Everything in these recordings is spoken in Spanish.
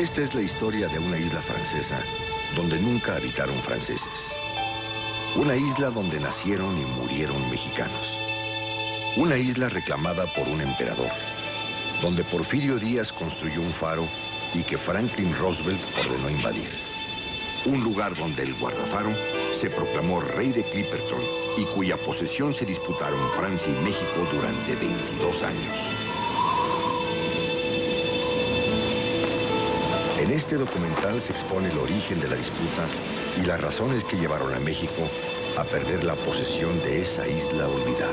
Esta es la historia de una isla francesa donde nunca habitaron franceses. Una isla donde nacieron y murieron mexicanos. Una isla reclamada por un emperador, donde Porfirio Díaz construyó un faro y que Franklin Roosevelt ordenó invadir. Un lugar donde el guardafaro se proclamó rey de Clipperton y cuya posesión se disputaron Francia y México durante 22 años. En este documental se expone el origen de la disputa y las razones que llevaron a México a perder la posesión de esa isla olvidada.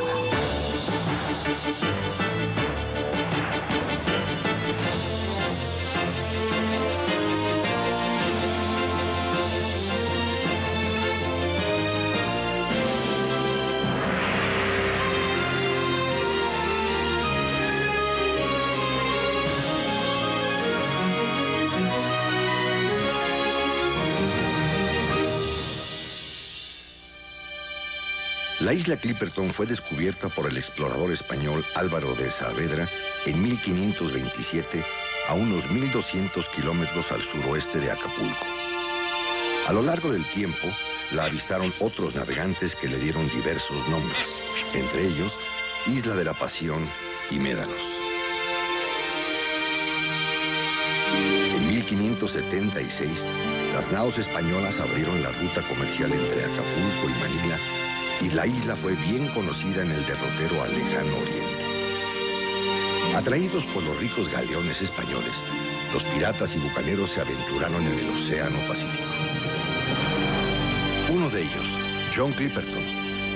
La isla Clipperton fue descubierta por el explorador español Álvaro de Saavedra en 1527 a unos 1.200 kilómetros al suroeste de Acapulco. A lo largo del tiempo, la avistaron otros navegantes que le dieron diversos nombres, entre ellos Isla de la Pasión y Médanos. En 1576, las naos españolas abrieron la ruta comercial entre Acapulco y Manila, y la isla fue bien conocida en el derrotero al lejano oriente. Atraídos por los ricos galeones españoles, los piratas y bucaneros se aventuraron en el Océano Pacífico. Uno de ellos, John Clipperton,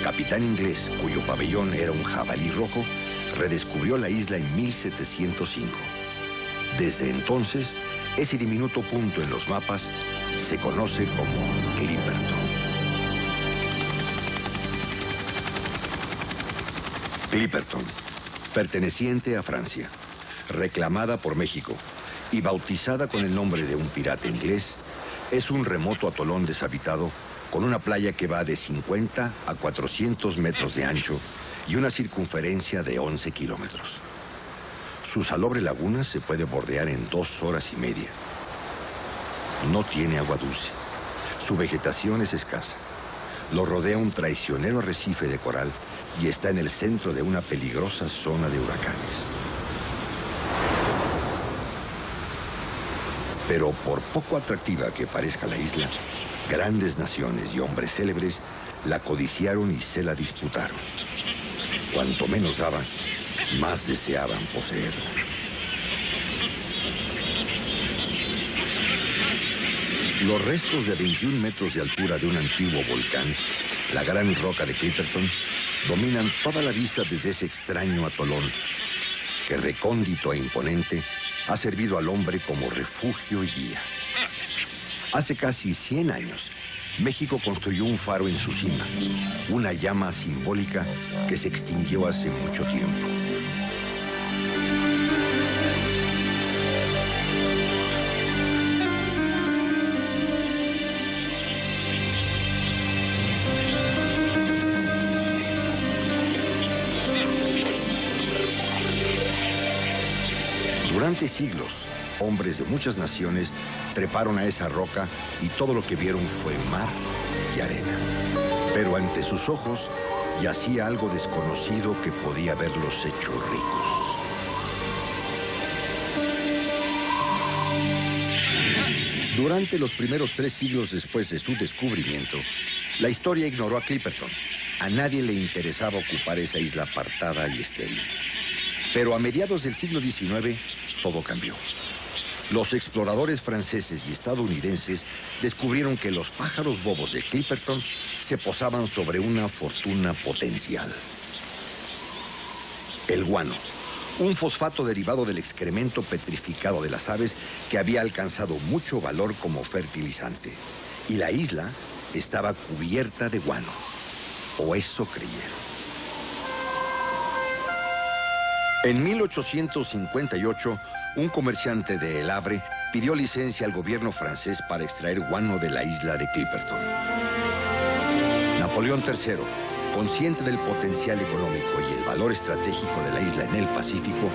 capitán inglés cuyo pabellón era un jabalí rojo, redescubrió la isla en 1705. Desde entonces, ese diminuto punto en los mapas se conoce como Clipperton. Clipperton, perteneciente a Francia, reclamada por México y bautizada con el nombre de un pirata inglés, es un remoto atolón deshabitado con una playa que va de 50 a 400 metros de ancho y una circunferencia de 11 kilómetros. Su salobre laguna se puede bordear en 2 horas y media. No tiene agua dulce. Su vegetación es escasa. Lo rodea un traicionero arrecife de coral y está en el centro de una peligrosa zona de huracanes. Pero por poco atractiva que parezca la isla, grandes naciones y hombres célebres la codiciaron y se la disputaron. Cuanto menos daban, más deseaban poseerla. Los restos de 21 metros de altura de un antiguo volcán, la Gran Roca de Clipperton, dominan toda la vista desde ese extraño atolón, que recóndito e imponente ha servido al hombre como refugio y guía. Hace casi 100 años, México construyó un faro en su cima, una llama simbólica que se extinguió hace mucho tiempo. Durante siglos, hombres de muchas naciones treparon a esa roca y todo lo que vieron fue mar y arena. Pero ante sus ojos yacía algo desconocido que podía haberlos hecho ricos. Durante los primeros 3 siglos después de su descubrimiento, la historia ignoró a Clipperton. A nadie le interesaba ocupar esa isla apartada y estéril. Pero a mediados del siglo XIX, todo cambió. Los exploradores franceses y estadounidenses descubrieron que los pájaros bobos de Clipperton se posaban sobre una fortuna potencial. El guano, un fosfato derivado del excremento petrificado de las aves que había alcanzado mucho valor como fertilizante. Y la isla estaba cubierta de guano. O eso creyeron. En 1858, un comerciante de El Havre pidió licencia al gobierno francés para extraer guano de la isla de Clipperton. Napoleón III, consciente del potencial económico y el valor estratégico de la isla en el Pacífico,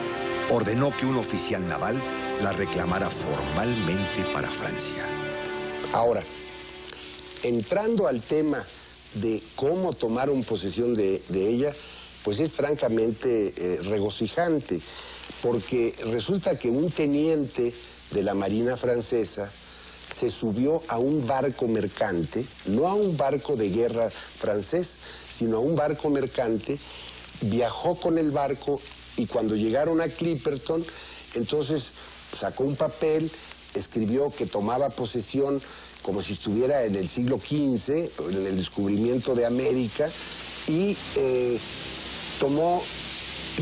ordenó que un oficial naval la reclamara formalmente para Francia. Ahora, entrando al tema de cómo tomaron posesión de ella, pues es francamente regocijante, porque resulta que un teniente de la Marina francesa se subió a un barco mercante, no a un barco de guerra francés, sino a un barco mercante, viajó con el barco y cuando llegaron a Clipperton, entonces sacó un papel, escribió que tomaba posesión como si estuviera en el siglo XV, en el descubrimiento de América, y tomó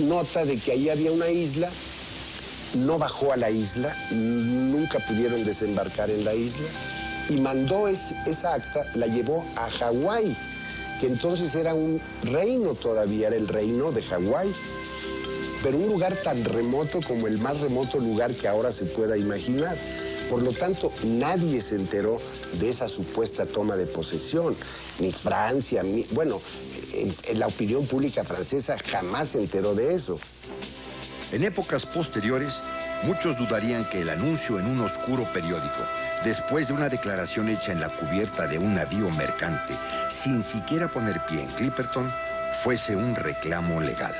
nota de que ahí había una isla. No bajó a la isla, nunca pudieron desembarcar en la isla, y mandó esa acta, la llevó a Hawái, que entonces era un reino todavía, era el reino de Hawái, pero un lugar tan remoto como el más remoto lugar que ahora se pueda imaginar. Por lo tanto, nadie se enteró de esa supuesta toma de posesión, ni Francia, bueno, en la opinión pública francesa jamás se enteró de eso. En épocas posteriores, muchos dudarían que el anuncio en un oscuro periódico, después de una declaración hecha en la cubierta de un navío mercante, sin siquiera poner pie en Clipperton, fuese un reclamo legal.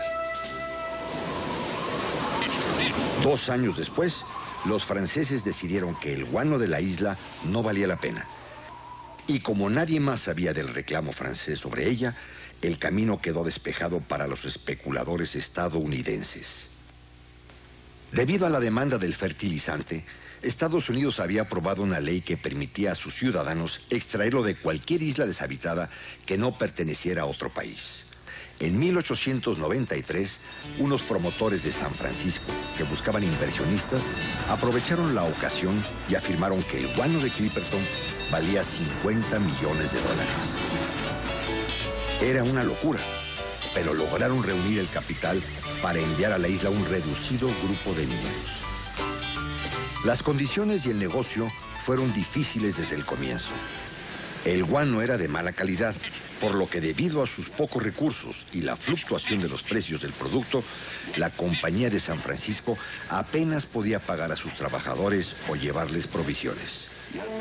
2 años después, los franceses decidieron que el guano de la isla no valía la pena. Y como nadie más sabía del reclamo francés sobre ella, el camino quedó despejado para los especuladores estadounidenses. Debido a la demanda del fertilizante, Estados Unidos había aprobado una ley que permitía a sus ciudadanos extraerlo de cualquier isla deshabitada que no perteneciera a otro país. En 1893, unos promotores de San Francisco, que buscaban inversionistas, aprovecharon la ocasión y afirmaron que el guano de Clipperton valía $50 millones. Era una locura, pero lograron reunir el capital para enviar a la isla un reducido grupo de mineros. Las condiciones y el negocio fueron difíciles desde el comienzo. El guano era de mala calidad, por lo que debido a sus pocos recursos y la fluctuación de los precios del producto, la compañía de San Francisco apenas podía pagar a sus trabajadores o llevarles provisiones.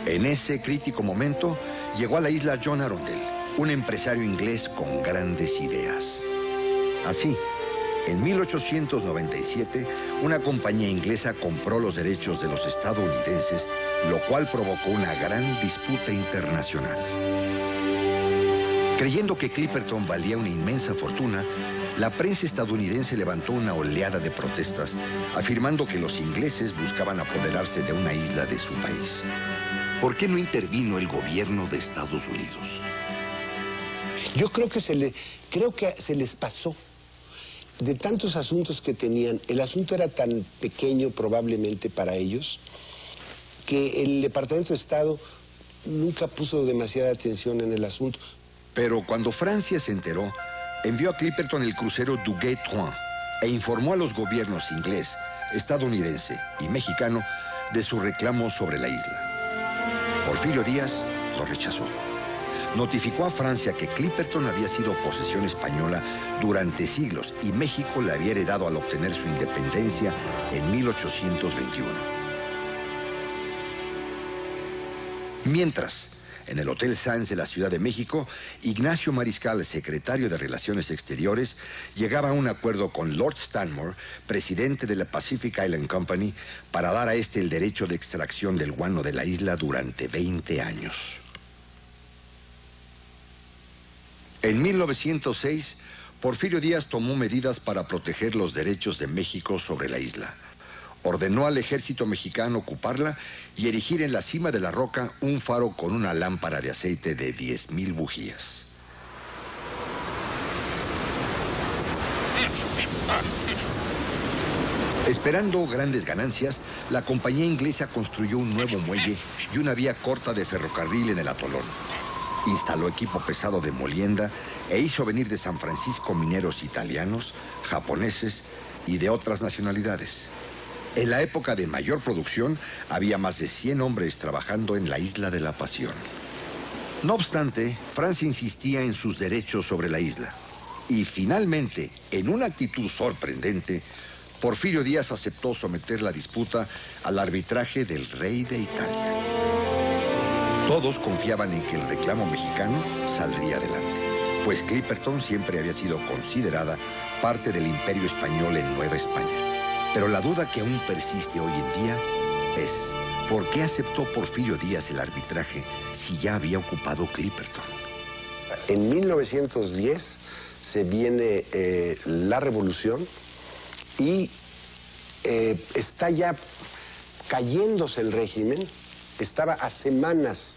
En ese crítico momento, llegó a la isla John Arundel, un empresario inglés con grandes ideas. Así, en 1897, una compañía inglesa compró los derechos de los estadounidenses, lo cual provocó una gran disputa internacional. Creyendo que Clipperton valía una inmensa fortuna, la prensa estadounidense levantó una oleada de protestas, afirmando que los ingleses buscaban apoderarse de una isla de su país. ¿Por qué no intervino el gobierno de Estados Unidos? Yo creo que se les pasó. De tantos asuntos que tenían, el asunto era tan pequeño probablemente para ellos, que el Departamento de Estado nunca puso demasiada atención en el asunto. Pero cuando Francia se enteró, envió a Clipperton el crucero Duguay-Trouin e informó a los gobiernos inglés, estadounidense y mexicano de su reclamo sobre la isla. Porfirio Díaz lo rechazó. Notificó a Francia que Clipperton había sido posesión española durante siglos y México la había heredado al obtener su independencia en 1821. Mientras, en el Hotel Sands de la Ciudad de México, Ignacio Mariscal, secretario de Relaciones Exteriores, llegaba a un acuerdo con Lord Stanmore, presidente de la Pacific Island Company, para dar a este el derecho de extracción del guano de la isla durante 20 años. En 1906, Porfirio Díaz tomó medidas para proteger los derechos de México sobre la isla. Ordenó al ejército mexicano ocuparla y erigir en la cima de la roca un faro con una lámpara de aceite de 10,000 bujías. Esperando grandes ganancias, la compañía inglesa construyó un nuevo muelle y una vía corta de ferrocarril en el atolón. Instaló equipo pesado de molienda e hizo venir de San Francisco mineros italianos, japoneses y de otras nacionalidades. En la época de mayor producción, había más de 100 hombres trabajando en la Isla de la Pasión. No obstante, Francia insistía en sus derechos sobre la isla. Y finalmente, en una actitud sorprendente, Porfirio Díaz aceptó someter la disputa al arbitraje del rey de Italia. Todos confiaban en que el reclamo mexicano saldría adelante, pues Clipperton siempre había sido considerada parte del imperio español en Nueva España. Pero la duda que aún persiste hoy en día es: ¿por qué aceptó Porfirio Díaz el arbitraje si ya había ocupado Clipperton? En 1910 se viene la revolución y está ya cayéndose el régimen. Estaba a semanas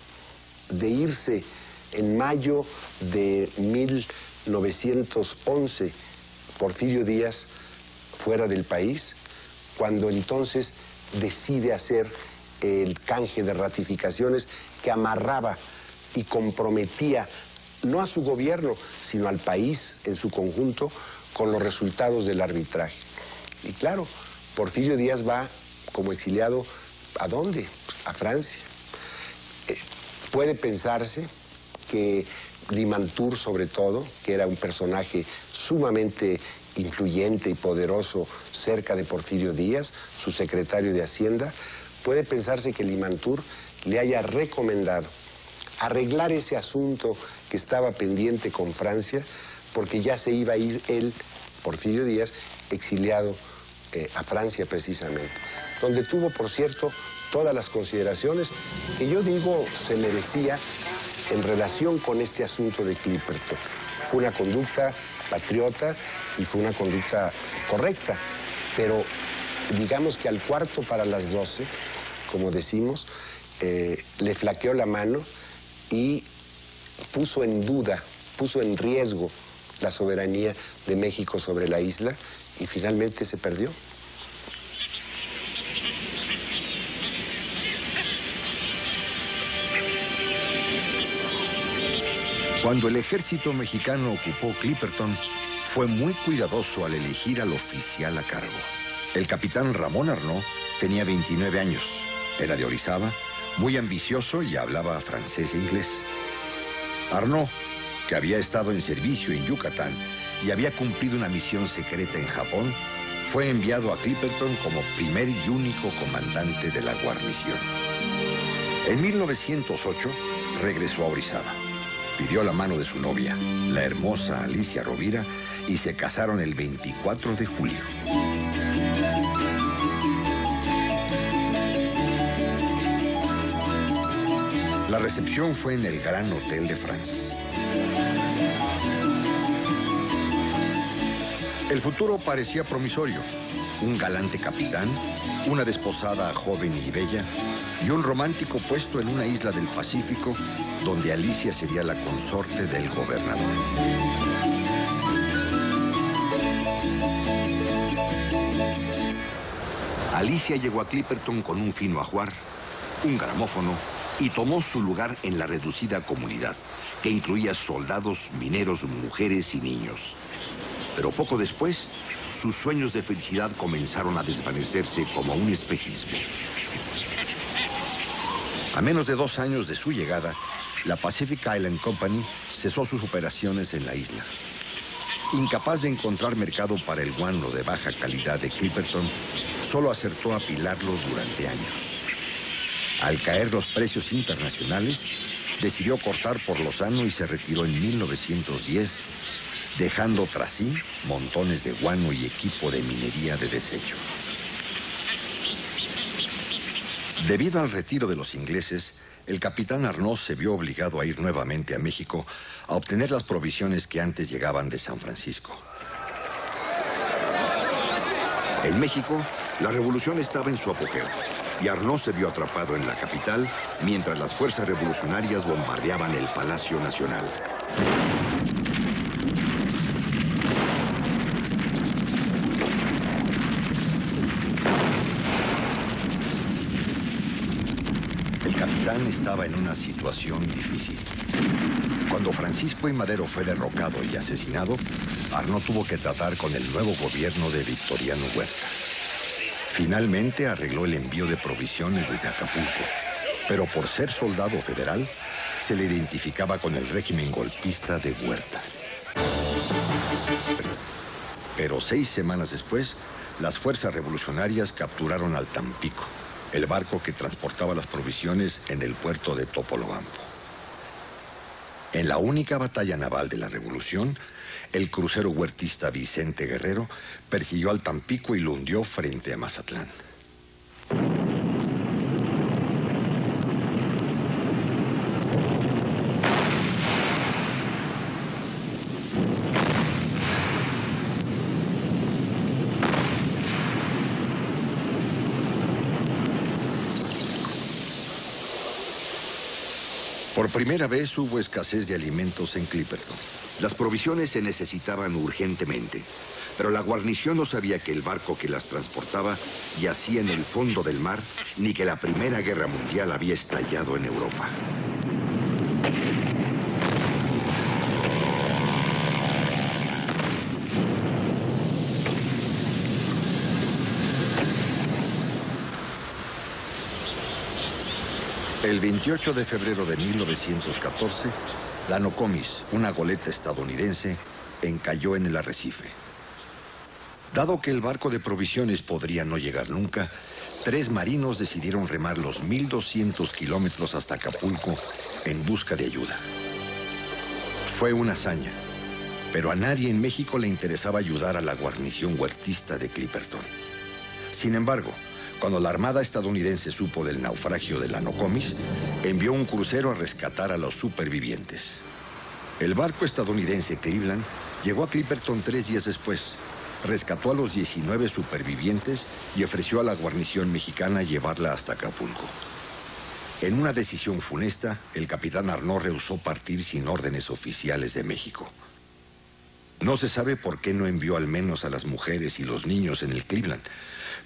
de irse en mayo de 1911 Porfirio Díaz fuera del país, cuando entonces decide hacer el canje de ratificaciones que amarraba y comprometía no a su gobierno, sino al país en su conjunto con los resultados del arbitraje. Y claro, Porfirio Díaz va como exiliado, ¿a dónde? A Francia. Puede pensarse que Limantour, sobre todo, que era un personaje sumamente influyente y poderoso cerca de Porfirio Díaz, su secretario de Hacienda, puede pensarse que Limantour le haya recomendado arreglar ese asunto que estaba pendiente con Francia, porque ya se iba a ir él, Porfirio Díaz, exiliado a Francia precisamente, donde tuvo, por cierto, todas las consideraciones que yo digo se merecía en relación con este asunto de Clipperton. Fue una conducta patriota y fue una conducta correcta, pero digamos que al cuarto para las 12, como decimos, le flaqueó la mano y puso en duda, puso en riesgo la soberanía de México sobre la isla y finalmente se perdió. Cuando el ejército mexicano ocupó Clipperton, fue muy cuidadoso al elegir al oficial a cargo. El capitán Ramón Arnaud tenía 29 años, era de Orizaba, muy ambicioso y hablaba francés e inglés. Arnaud, que había estado en servicio en Yucatán y había cumplido una misión secreta en Japón, fue enviado a Clipperton como primer y único comandante de la guarnición. En 1908 regresó a Orizaba. Pidió la mano de su novia, la hermosa Alicia Rovira, y se casaron el 24 de julio. La recepción fue en el Gran Hotel de France. El futuro parecía promisorio. Un galante capitán, una desposada joven y bella, y un romántico puesto en una isla del Pacífico donde Alicia sería la consorte del gobernador. Alicia llegó a Clipperton con un fino ajuar, un gramófono, y tomó su lugar en la reducida comunidad, que incluía soldados, mineros, mujeres y niños. Pero poco después, sus sueños de felicidad comenzaron a desvanecerse como un espejismo. A menos de 2 años de su llegada, la Pacific Island Company cesó sus operaciones en la isla. Incapaz de encontrar mercado para el guano de baja calidad de Clipperton, solo acertó a apilarlo durante años. Al caer los precios internacionales, decidió cortar por lo sano y se retiró en 1910, dejando tras sí montones de guano y equipo de minería de desecho. Debido al retiro de los ingleses, el capitán Arnaud se vio obligado a ir nuevamente a México a obtener las provisiones que antes llegaban de San Francisco. En México, la revolución estaba en su apogeo y Arnaud se vio atrapado en la capital mientras las fuerzas revolucionarias bombardeaban el Palacio Nacional. El capitán estaba en una situación difícil. Cuando Francisco I. Madero fue derrocado y asesinado, Arnaud tuvo que tratar con el nuevo gobierno de Victoriano Huerta. Finalmente arregló el envío de provisiones desde Acapulco, pero por ser soldado federal, se le identificaba con el régimen golpista de Huerta. Pero 6 semanas después, las fuerzas revolucionarias capturaron al Tampico, el barco que transportaba las provisiones en el puerto de Topolobampo. En la única batalla naval de la Revolución, el crucero huertista Vicente Guerrero persiguió al Tampico y lo hundió frente a Mazatlán. Por primera vez hubo escasez de alimentos en Clipperton. Las provisiones se necesitaban urgentemente, pero la guarnición no sabía que el barco que las transportaba yacía en el fondo del mar, ni que la Primera Guerra Mundial había estallado en Europa. El 28 de febrero de 1914, la Nokomis, una goleta estadounidense, encalló en el arrecife. Dado que el barco de provisiones podría no llegar nunca, 3 marinos decidieron remar los 1.200 kilómetros hasta Acapulco en busca de ayuda. Fue una hazaña, pero a nadie en México le interesaba ayudar a la guarnición huertista de Clipperton. Sin embargo, cuando la Armada estadounidense supo del naufragio de la Nokomis, envió un crucero a rescatar a los supervivientes. El barco estadounidense Cleveland llegó a Clipperton 3 días después, rescató a los 19 supervivientes y ofreció a la guarnición mexicana llevarla hasta Acapulco. En una decisión funesta, el capitán Arnaud rehusó partir sin órdenes oficiales de México. No se sabe por qué no envió al menos a las mujeres y los niños en el Cleveland,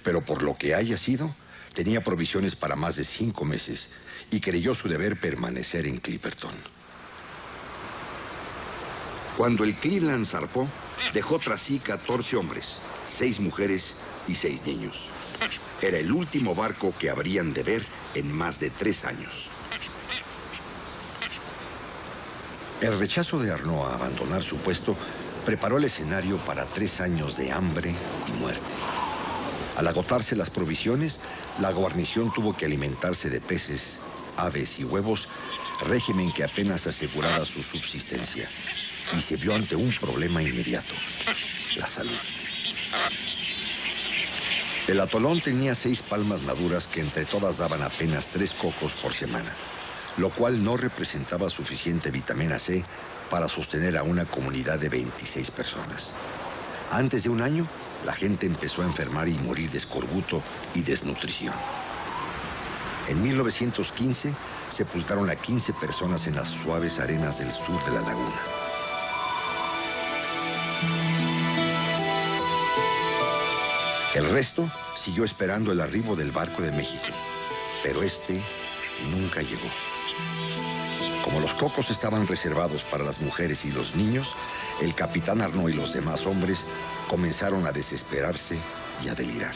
pero por lo que haya sido, tenía provisiones para más de 5 meses y creyó su deber permanecer en Clipperton. Cuando el Cleveland zarpó, dejó tras sí 14 hombres, 6 mujeres y 6 niños. Era el último barco que habrían de ver en más de 3 años. El rechazo de Arnaud a abandonar su puesto preparó el escenario para 3 años de hambre y muerte. Al agotarse las provisiones, la guarnición tuvo que alimentarse de peces, aves y huevos, régimen que apenas aseguraba su subsistencia, y se vio ante un problema inmediato: la salud. El atolón tenía 6 palmas maduras que entre todas daban apenas 3 cocos por semana, lo cual no representaba suficiente vitamina C para sostener a una comunidad de 26 personas. Antes de un año, la gente empezó a enfermar y morir de escorbuto y desnutrición. En 1915, sepultaron a 15 personas en las suaves arenas del sur de la laguna. El resto siguió esperando el arribo del barco de México, pero este nunca llegó. Como los cocos estaban reservados para las mujeres y los niños, el capitán Arnaud y los demás hombres comenzaron a desesperarse y a delirar.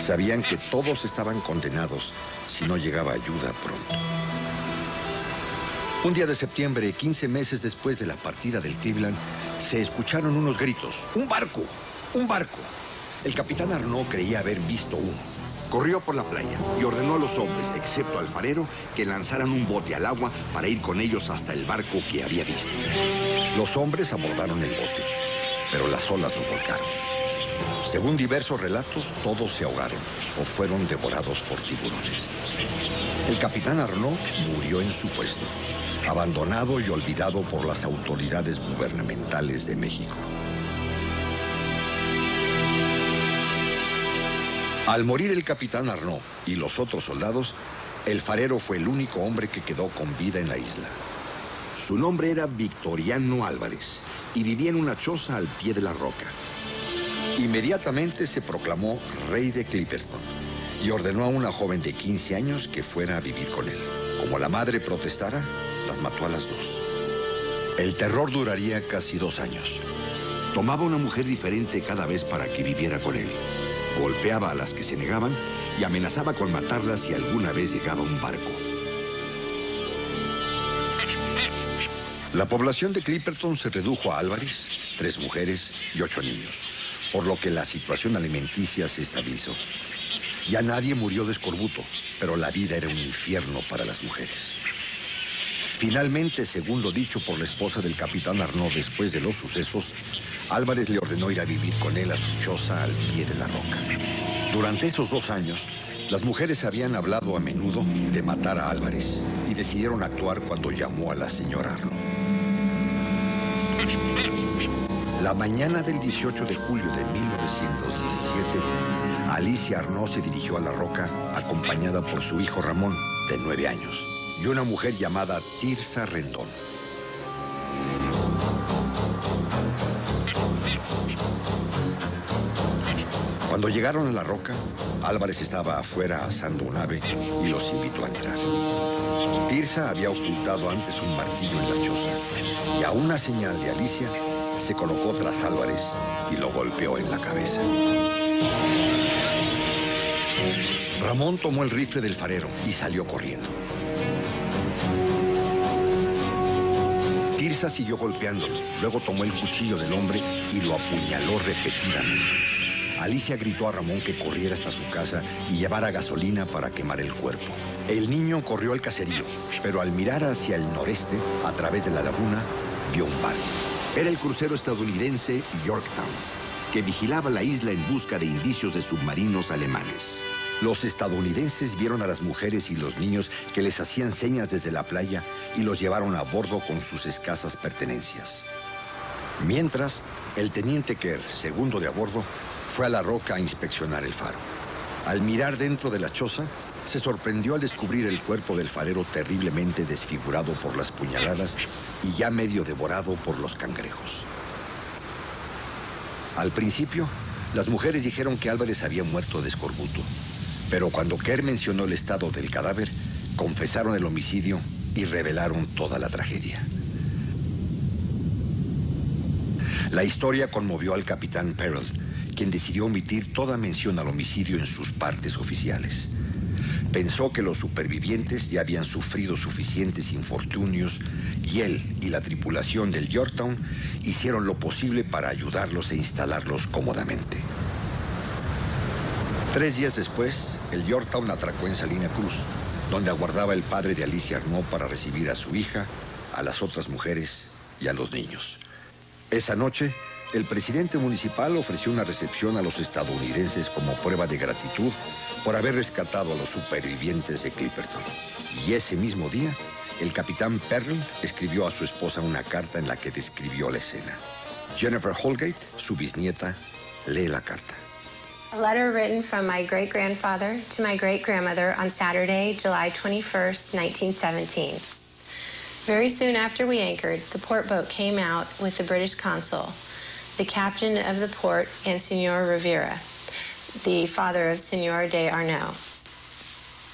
Sabían que todos estaban condenados si no llegaba ayuda pronto. Un día de septiembre, 15 meses después de la partida del Cleveland, se escucharon unos gritos: ¡Un barco! ¡Un barco! El capitán Arnaud creía haber visto uno. Corrió por la playa y ordenó a los hombres, excepto al farero, que lanzaran un bote al agua para ir con ellos hasta el barco que había visto. Los hombres abordaron el bote, pero las olas lo volcaron. Según diversos relatos, todos se ahogaron o fueron devorados por tiburones. El capitán Arnaud murió en su puesto, abandonado y olvidado por las autoridades gubernamentales de México. Al morir el capitán Arnaud y los otros soldados, el farero fue el único hombre que quedó con vida en la isla. Su nombre era Victoriano Álvarez y vivía en una choza al pie de la roca. Inmediatamente se proclamó rey de Clipperton y ordenó a una joven de 15 años que fuera a vivir con él. Como la madre protestara, las mató a las 2. El terror duraría casi 2 años. Tomaba una mujer diferente cada vez para que viviera con él. Golpeaba a las que se negaban y amenazaba con matarlas si alguna vez llegaba un barco. La población de Clipperton se redujo a Álvarez, 3 mujeres y 8 niños. por lo que la situación alimenticia se estabilizó. Ya nadie murió de escorbuto, pero la vida era un infierno para las mujeres. Finalmente, según lo dicho por la esposa del capitán Arnaud después de los sucesos, Álvarez le ordenó ir a vivir con él a su choza al pie de la roca. Durante esos 2 años, las mujeres habían hablado a menudo de matar a Álvarez y decidieron actuar cuando llamó a la señora Arnaud. La mañana del 18 de julio de 1917, Alicia Arnaud se dirigió a la roca acompañada por su hijo Ramón, de 9 años, y una mujer llamada Tirsa Rendón. Cuando llegaron a la roca, Álvarez estaba afuera asando un ave y los invitó a entrar. Tirsa había ocultado antes un martillo en la choza y a una señal de Alicia se colocó tras Álvarez y lo golpeó en la cabeza. Ramón tomó el rifle del farero y salió corriendo. Tirsa siguió golpeándolo, luego tomó el cuchillo del hombre y lo apuñaló repetidamente. Alicia gritó a Ramón que corriera hasta su casa y llevara gasolina para quemar el cuerpo. El niño corrió al caserío, pero al mirar hacia el noreste, a través de la laguna, vio un barco. Era el crucero estadounidense Yorktown, que vigilaba la isla en busca de indicios de submarinos alemanes. Los estadounidenses vieron a las mujeres y los niños que les hacían señas desde la playa y los llevaron a bordo con sus escasas pertenencias. Mientras, el teniente Kerr, segundo de a bordo, fue a la roca a inspeccionar el faro. Al mirar dentro de la choza, se sorprendió al descubrir el cuerpo del farero terriblemente desfigurado por las puñaladas y ya medio devorado por los cangrejos. Al principio, las mujeres dijeron que Álvarez había muerto de escorbuto, pero cuando Kerr mencionó el estado del cadáver, confesaron el homicidio y revelaron toda la tragedia. La historia conmovió al capitán Perrell, quien decidió omitir toda mención al homicidio en sus partes oficiales. Pensó que los supervivientes ya habían sufrido suficientes infortunios y él y la tripulación del Yorktown hicieron lo posible para ayudarlos e instalarlos cómodamente. 3 días después, el Yorktown atracó en Salina Cruz, donde aguardaba el padre de Alicia Arnaud para recibir a su hija, a las otras mujeres y a los niños. Esa noche, el presidente municipal ofreció una recepción a los estadounidenses como prueba de gratitud por haber rescatado a los supervivientes de Clipperton. Y ese mismo día, el capitán Perrell escribió a su esposa una carta en la que describió la escena. Jennifer Holgate, su bisnieta, lee la carta. A letter written from my great-grandfather to my great-grandmother on Saturday, July 21st, 1917. Very soon after we anchored, the port boat came out with the British consul, the captain of the port, and Senor Rivera, the father of Senor de Arnaud.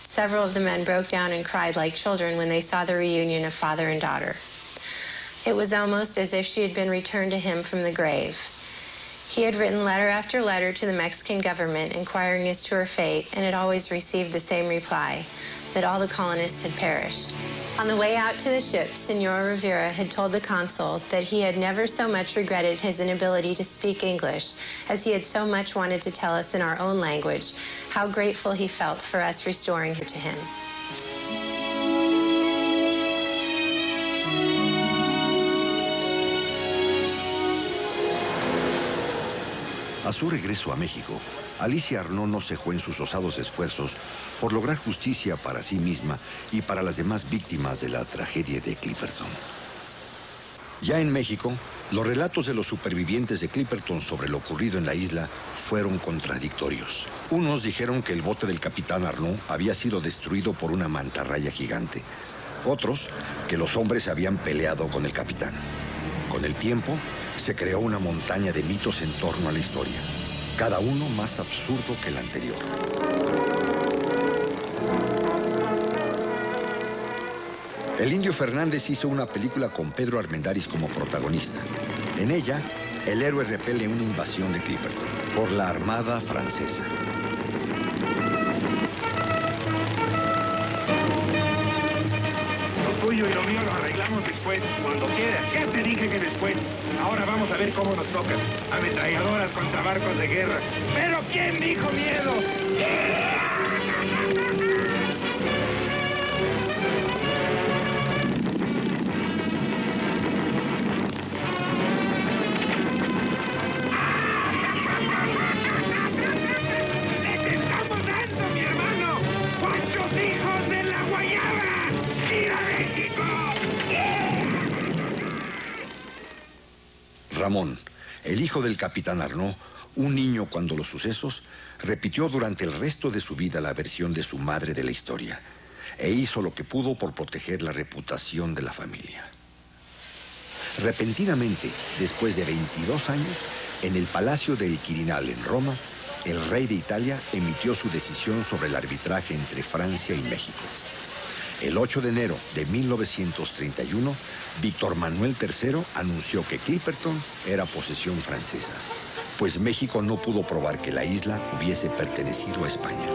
Several of the men broke down and cried like children when they saw the reunion of father and daughter. It was almost as if she had been returned to him from the grave. He had written letter after letter to the Mexican government inquiring as to her fate, and had always received the same reply, that all the colonists had perished. On the way out to the ship, Senor Rivera had told the consul that he had never so much regretted his inability to speak English as he had so much wanted to tell us in our own language how grateful he felt for us restoring her to him. A su regreso a México, Alicia Arnaud no cejó en sus osados esfuerzos por lograr justicia para sí misma y para las demás víctimas de la tragedia de Clipperton. Ya en México, los relatos de los supervivientes de Clipperton sobre lo ocurrido en la isla fueron contradictorios. Unos dijeron que el bote del capitán Arnaud había sido destruido por una mantarraya gigante. Otros, que los hombres habían peleado con el capitán. Con el tiempo, se creó una montaña de mitos en torno a la historia, cada uno más absurdo que el anterior. El Indio Fernández hizo una película con Pedro Armendáriz como protagonista. En ella, el héroe repele una invasión de Clipperton por la Armada Francesa. tuyo y lo mío lo arreglamos después, cuando quieras. Ya te dije que después. Ahora vamos a ver cómo nos toca. Ametralladoras contra barcos de guerra. ¿Pero quién dijo miedo? Ramón, el hijo del capitán Arnaud, un niño cuando los sucesos, repitió durante el resto de su vida la versión de su madre de la historia e hizo lo que pudo por proteger la reputación de la familia. Repentinamente, después de 22 años, en el Palacio del Quirinal en Roma, el rey de Italia emitió su decisión sobre el arbitraje entre Francia y México. El 8 de enero de 1931, Víctor Manuel III anunció que Clipperton era posesión francesa, pues México no pudo probar que la isla hubiese pertenecido a España.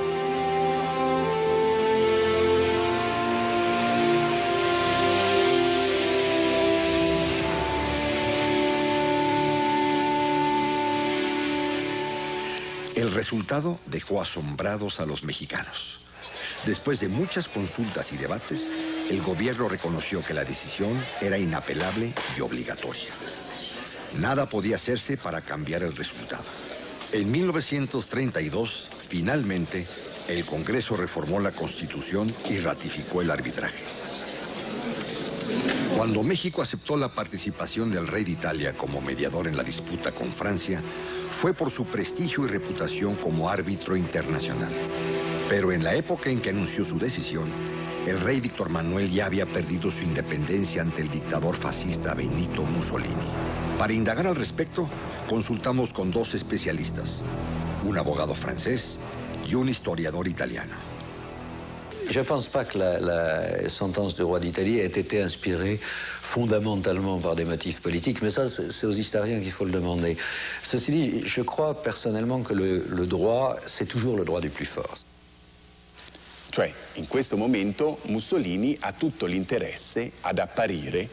El resultado dejó asombrados a los mexicanos. Después de muchas consultas y debates, el gobierno reconoció que la decisión era inapelable y obligatoria. Nada podía hacerse para cambiar el resultado. En 1932, finalmente, el Congreso reformó la Constitución y ratificó el arbitraje. Cuando México aceptó la participación del rey de Italia como mediador en la disputa con Francia, fue por su prestigio y reputación como árbitro internacional. Pero en la época en que anunció su decisión, el rey Víctor Manuel ya había perdido su independencia ante el dictador fascista Benito Mussolini. Para indagar al respecto, consultamos con dos especialistas, un abogado francés y un historiador italiano. Je ne pense pas que la sentence du roi d'Italie ait été inspirée fondamentalement par des motifs politiques, mais ça, c'est aux historiens qu'il faut le demander. Ceci dit, je crois personnellement que le droit, c'est toujours le droit du plus fort. Cioè, in questo momento Mussolini ha tutto l'interesse ad apparire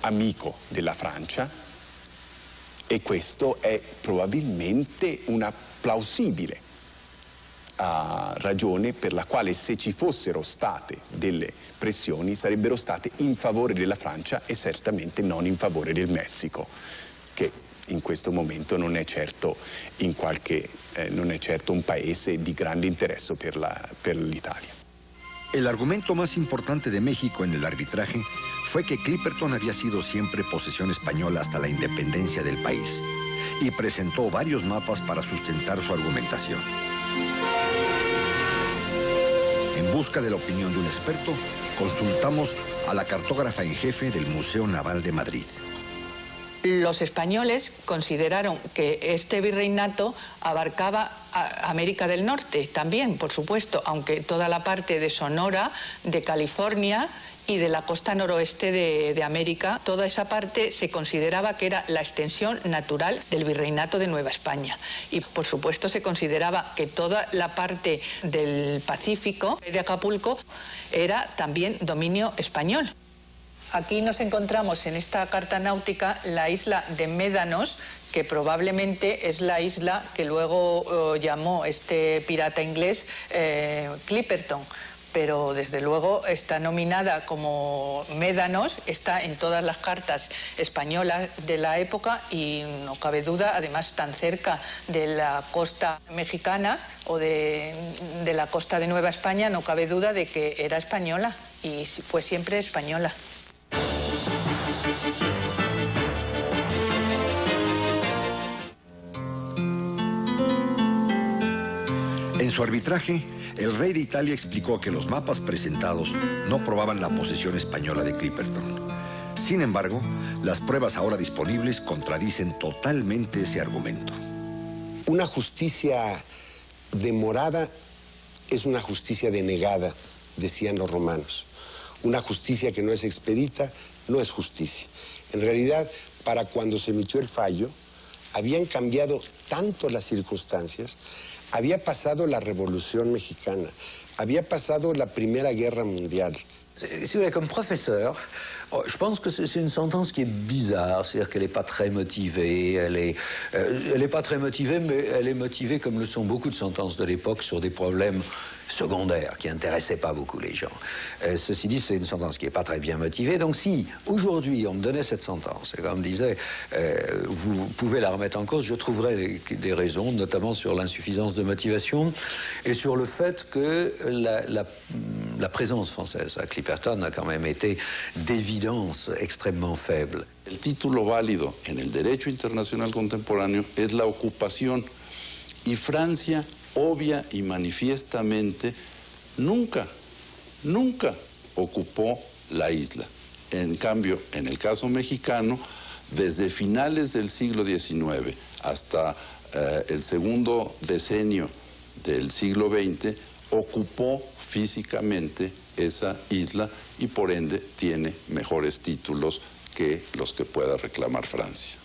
amico della Francia e questo è probabilmente una plausibile ragione per la quale se ci fossero state delle pressioni sarebbero state in favore della Francia e certamente non in favore del Messico, che in questo momento non è certo, non è certo un paese di grande interesse per l'Italia. El argumento más importante de México en el arbitraje fue que Clipperton había sido siempre posesión española hasta la independencia del país y presentó varios mapas para sustentar su argumentación. En busca de la opinión de un experto, consultamos a la cartógrafa en jefe del Museo Naval de Madrid. Los españoles consideraron que este virreinato abarcaba a América del Norte también, por supuesto, aunque toda la parte de Sonora, de California y de la costa noroeste de América, toda esa parte se consideraba que era la extensión natural del virreinato de Nueva España. Y por supuesto se consideraba que toda la parte del Pacífico, de Acapulco, era también dominio español. Aquí nos encontramos en esta carta náutica la isla de Médanos, que probablemente es la isla que luego llamó este pirata inglés Clipperton. Pero desde luego está nominada como Médanos, está en todas las cartas españolas de la época y no cabe duda, además tan cerca de la costa mexicana o de la costa de Nueva España, no cabe duda de que era española y fue siempre española. En su arbitraje, el rey de Italia explicó que los mapas presentados no probaban la posesión española de Clipperton. Sin embargo, las pruebas ahora disponibles contradicen totalmente ese argumento. Una justicia demorada es una justicia denegada, decían los romanos. Una justicia que no es expedita no es justicia. En realidad, para cuando se emitió el fallo, habían cambiado tanto las circunstancias. Había pasado la Revolución Mexicana, había pasado la Primera Guerra Mundial, Si vous voulez, comme professeur, je pense que c'est une sentence qui est bizarre, c'est-à-dire qu'elle n'est pas très motivée, elle est pas très motivée, mais elle est motivée, comme le sont beaucoup de sentences de l'époque, sur des problèmes secondaires qui n'intéressaient pas beaucoup les gens. Ceci dit, c'est une sentence qui n'est pas très bien motivée, donc si aujourd'hui on me donnait cette sentence, et comme on me disait, vous pouvez la remettre en cause, je trouverais des raisons, notamment sur l'insuffisance de motivation et sur le fait que la présence française à Clipperton a quand même été d'évidence extrêmement faible. El título válido en el derecho internacional contemporáneo es la ocupación, y Francia obvia y manifiestamente nunca ocupó la isla. En cambio, en el caso mexicano, desde finales del siglo XIX hasta el segundo decenio del siglo XX, ocupó físicamente esa isla y por ende tiene mejores títulos que los que pueda reclamar Francia.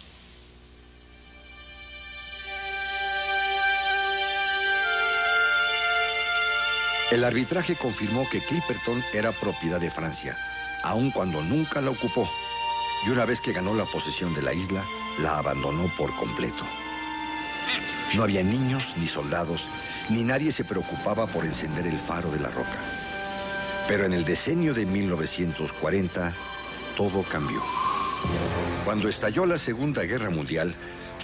El arbitraje confirmó que Clipperton era propiedad de Francia, aun cuando nunca la ocupó, y una vez que ganó la posesión de la isla, la abandonó por completo. No había niños ni soldados, ni nadie se preocupaba por encender el faro de la roca. Pero en el decenio de 1940, todo cambió. Cuando estalló la Segunda Guerra Mundial,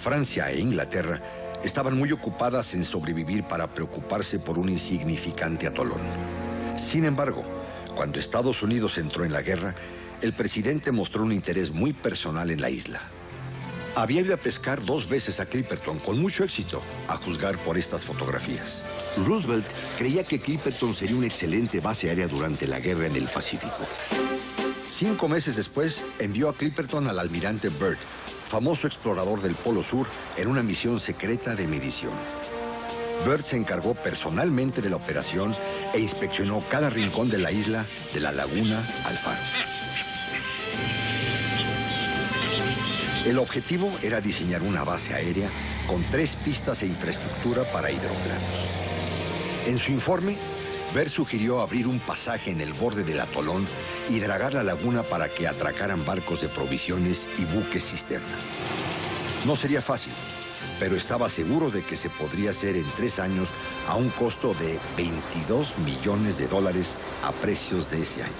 Francia e Inglaterra estaban muy ocupadas en sobrevivir para preocuparse por un insignificante atolón. Sin embargo, cuando Estados Unidos entró en la guerra, el presidente mostró un interés muy personal en la isla. Había ido a pescar 2 veces a Clipperton con mucho éxito, a juzgar por estas fotografías. Roosevelt creía que Clipperton sería una excelente base aérea durante la guerra en el Pacífico. 5 meses después, envió a Clipperton al almirante Byrd, famoso explorador del Polo Sur, en una misión secreta de medición. Byrd se encargó personalmente de la operación e inspeccionó cada rincón de la isla, de la laguna al faro. El objetivo era diseñar una base aérea con 3 pistas e infraestructura para hidroplanos. En su informe, Byrd sugirió abrir un pasaje en el borde del atolón y dragar la laguna para que atracaran barcos de provisiones y buques cisterna. No sería fácil, pero estaba seguro de que se podría hacer en 3 años a un costo de $22 millones a precios de ese año.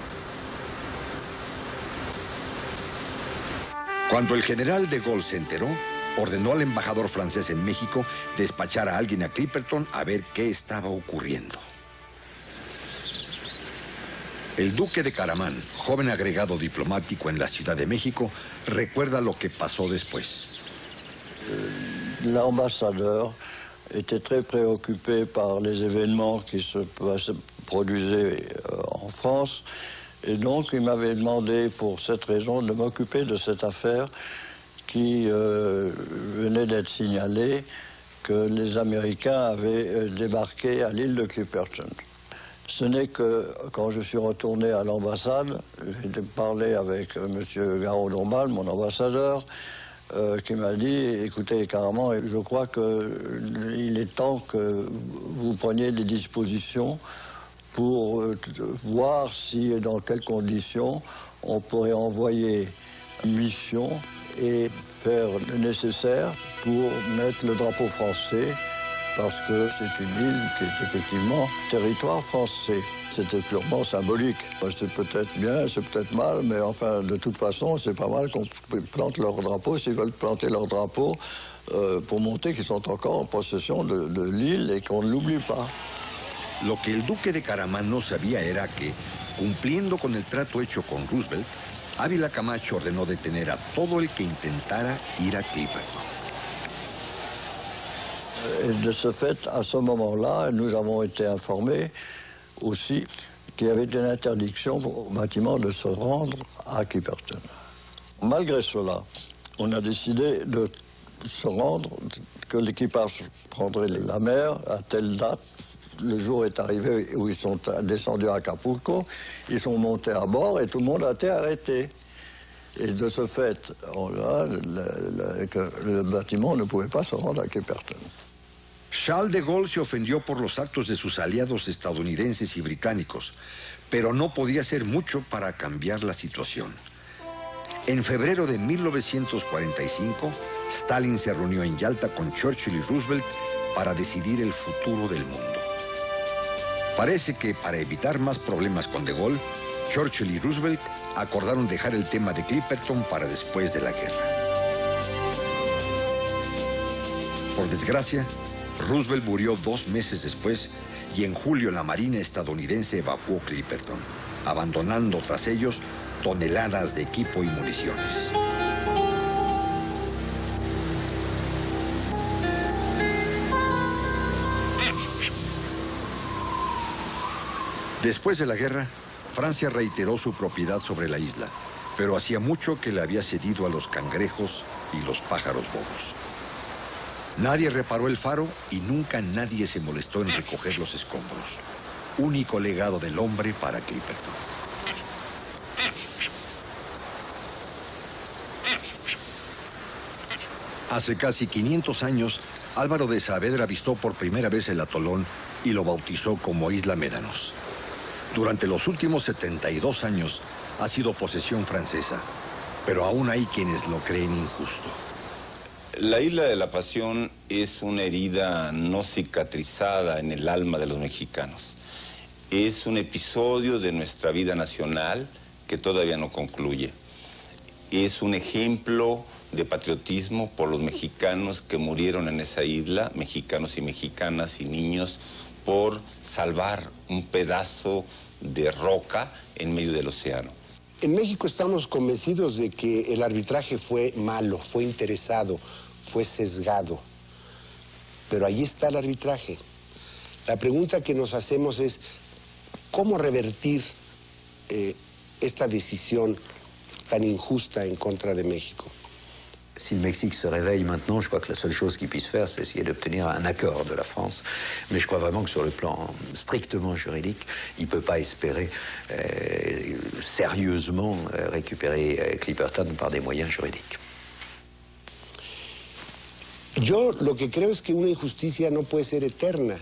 Cuando el general de Gaulle se enteró, ordenó al embajador francés en México despachar a alguien a Clipperton a ver qué estaba ocurriendo. El duque de Caramán, joven agregado diplomático en la Ciudad de México, recuerda lo que pasó después. L'ambassadeur était très préoccupé par les événements qui se produisaient en France, et donc il m'avait demandé pour cette raison de m'occuper de cette affaire qui venait d'être signalée, que les Américains avaient débarqué à l'île de Clipperton. Ce n'est que quand je suis retourné à l'ambassade, j'ai parlé avec M. Garraud-Dombasle, mon ambassadeur, qui m'a dit, écoutez, carrément, je crois qu'il est temps que vous preniez des dispositions pour voir si et dans quelles conditions on pourrait envoyer une mission et faire le nécessaire pour mettre le drapeau français, parce que c'est une île qui est effectivement territoire français. C'était purement symbolique. C'est peut-être bien, c'est peut-être mal, mais enfin, de toute façon, c'est pas mal qu'on plante leur drapeau. S'ils veulent planter leur drapeau, pour montrer qu'ils sont encore en possession de l'île et qu'on ne l'oublie pas. Lo que el duque de Caramán no sabía era que, cumpliendo con el trato hecho con Roosevelt, Ávila Camacho ordenó detener a todo el que intentara ir a Clipperton. Et de ce fait, à ce moment-là, nous avons été informés aussi qu'il y avait une interdiction au bâtiment de se rendre à Clipperton. Malgré cela, on a décidé de se rendre, que l'équipage prendrait la mer à telle date. Le jour est arrivé où ils sont descendus à Acapulco, ils sont montés à bord et tout le monde a été arrêté. Et de ce fait, le bâtiment ne pouvait pas se rendre à Clipperton. Charles de Gaulle se ofendió por los actos de sus aliados estadounidenses y británicos, pero no podía hacer mucho para cambiar la situación. En febrero de 1945, Stalin se reunió en Yalta con Churchill y Roosevelt para decidir el futuro del mundo. Parece que para evitar más problemas con De Gaulle, Churchill y Roosevelt acordaron dejar el tema de Clipperton para después de la guerra. Por desgracia, Roosevelt murió 2 meses después y en julio la Marina estadounidense evacuó Clipperton, abandonando tras ellos toneladas de equipo y municiones. Después de la guerra, Francia reiteró su propiedad sobre la isla, pero hacía mucho que la había cedido a los cangrejos y los pájaros bobos. Nadie reparó el faro y nunca nadie se molestó en recoger los escombros. Único legado del hombre para Clipperton. Hace casi 500 años, Álvaro de Saavedra avistó por primera vez el atolón y lo bautizó como Isla Médanos. Durante los últimos 72 años ha sido posesión francesa, pero aún hay quienes lo creen injusto. La Isla de la Pasión es una herida no cicatrizada en el alma de los mexicanos. Es un episodio de nuestra vida nacional que todavía no concluye. Es un ejemplo de patriotismo por los mexicanos que murieron en esa isla, mexicanos y mexicanas y niños, por salvar un pedazo de roca en medio del océano. En México estamos convencidos de que el arbitraje fue malo, fue interesado, fue sesgado. Pero ahí está el arbitraje. La pregunta que nos hacemos es, ¿cómo revertir esta decisión tan injusta en contra de México? Si le Mexique se réveille maintenant, je crois que la seule chose qu'il puisse faire, c'est essayer d'obtenir un accord de la France. Mais je crois vraiment que sur le plan strictement juridique, il ne peut pas espérer sérieusement récupérer Clipperton par des moyens juridiques. Yo lo que creo es que una injusticia no puede ser eterna.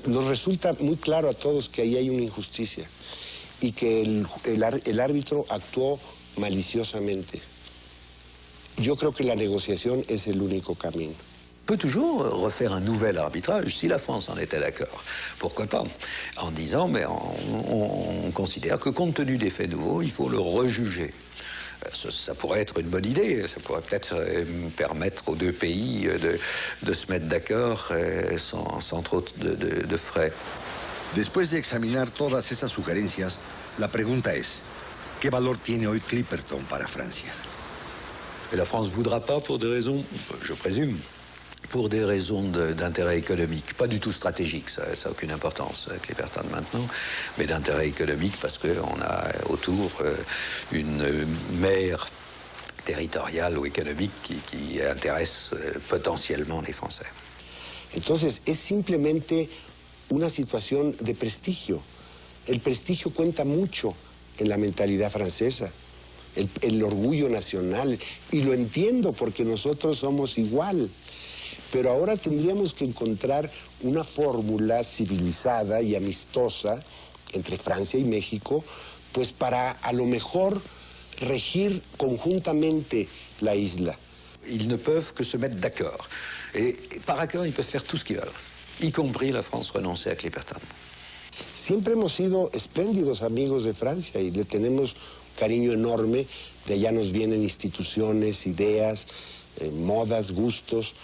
Nos resulta muy claro a todos que ahí hay una injusticia y que el árbitro actuó maliciosamente. Yo creo que la negociación es el único camino. On peut toujours refaire un nouvel arbitrage si la France en était d'accord. Pourquoi pas? En disant, mais on considère que compte tenu des faits nouveaux, il faut le rejuger. Ça pourrait être une bonne idée, ça pourrait peut-être permettre aux deux pays de se mettre d'accord sans trop de frais. Después de examinar todas esas sugerencias, la pregunta es, ¿qué valor tiene hoy Clipperton para Francia? Et la France ne voudra pas pour des raisons, je présume, pour des raisons d'intérêt économique, pas du tout stratégique, ça n'a aucune importance, Clipperton maintenant, mais d'intérêt économique parce qu'on a autour une mer territoriale ou économique qui intéresse potentiellement les Français. Entonces, es simplemente una situación de prestigio. El prestigio cuenta mucho en la mentalidad francesa. El orgullo nacional, y lo entiendo porque nosotros somos igual, pero ahora tendríamos que encontrar una fórmula civilizada y amistosa entre Francia y México, pues para a lo mejor regir conjuntamente la isla. Ils ne peuvent que se mettre d'accord, et par accord ils peuvent faire tout ce qu'ils veulent, y compris la France renoncer à Clipperton. Siempre hemos sido espléndidos amigos de Francia y le tenemos cariño enorme. De allá nos vienen instituciones, ideas, modas, gustos.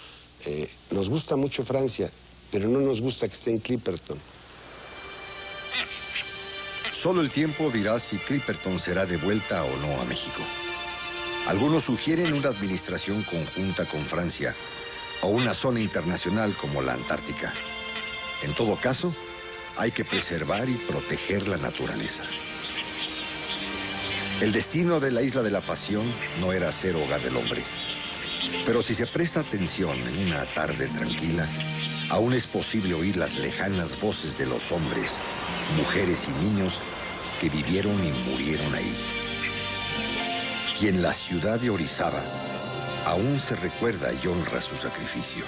Nos gusta mucho Francia, pero no nos gusta que esté en Clipperton. Solo el tiempo dirá si Clipperton será devuelta o no a México. Algunos sugieren una administración conjunta con Francia o una zona internacional como la Antártica. En todo caso, hay que preservar y proteger la naturaleza. El destino de la Isla de la Pasión no era ser hogar del hombre. Pero si se presta atención en una tarde tranquila, aún es posible oír las lejanas voces de los hombres, mujeres y niños que vivieron y murieron ahí. Y en la ciudad de Orizaba aún se recuerda y honra su sacrificio.